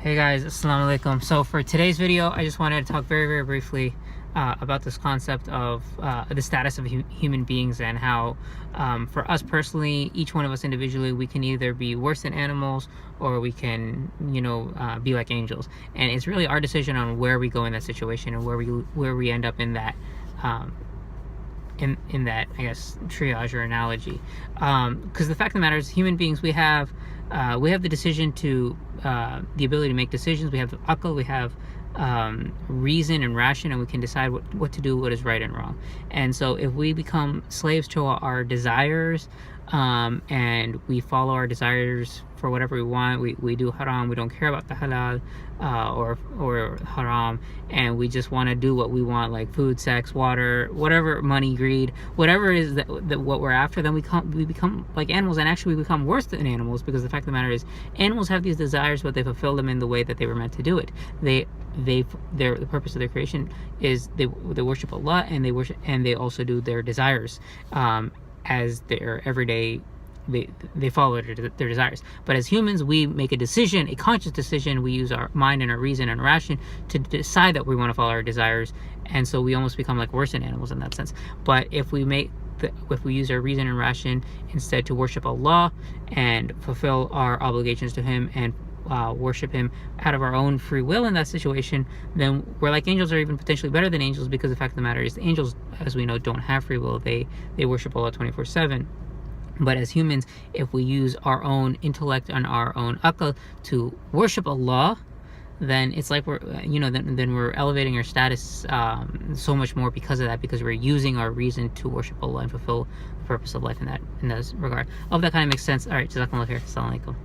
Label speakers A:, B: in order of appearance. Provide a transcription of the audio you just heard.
A: Hey guys, assalamu alaikum. So for today's video, I just wanted to talk very briefly about this concept of the status of human beings and how for us personally, each one of us individually, we can either be worse than animals or we can, be like angels. And it's really our decision on where we go in that situation and where we end up in that in that, I guess, triage or analogy. Because the fact of the matter is, human beings, we have the decision to the ability to make decisions. We have the aql, we have reason and ration, and we can decide what to do, what is right and wrong. And so if we become slaves to our desires, and we follow our desires for whatever we want, we do haram, we don't care about the halal or haram, and we just want to do what we want, like food, sex, water, whatever, money, greed, whatever it is that what we're after, then we become like animals, and actually we become worse than animals, because the fact of the matter is, animals have these desires, but they fulfill them in the way that they were meant to do it. The purpose of their creation is they worship Allah, and they also do their desires as their everyday. They follow their desires. But as humans, we make a decision, a conscious decision. We use our mind and our reason and ration to decide that we want to follow our desires, and so we almost become like worse than animals in that sense. But if we use our reason and ration instead to worship Allah and fulfill our obligations to Him and worship Him out of our own free will in that situation, then we're like angels, or even potentially better than angels, because the fact of the matter is, the angels, as we know, don't have free will. They worship Allah 24/7. But as humans, if we use our own intellect and our own aql to worship Allah, then it's like then we're elevating our status so much more because of that, because we're using our reason to worship Allah and fulfill the purpose of life in that regard. I hope that kind of makes sense. All right, jazakumullah khair. Assalamu alaikum.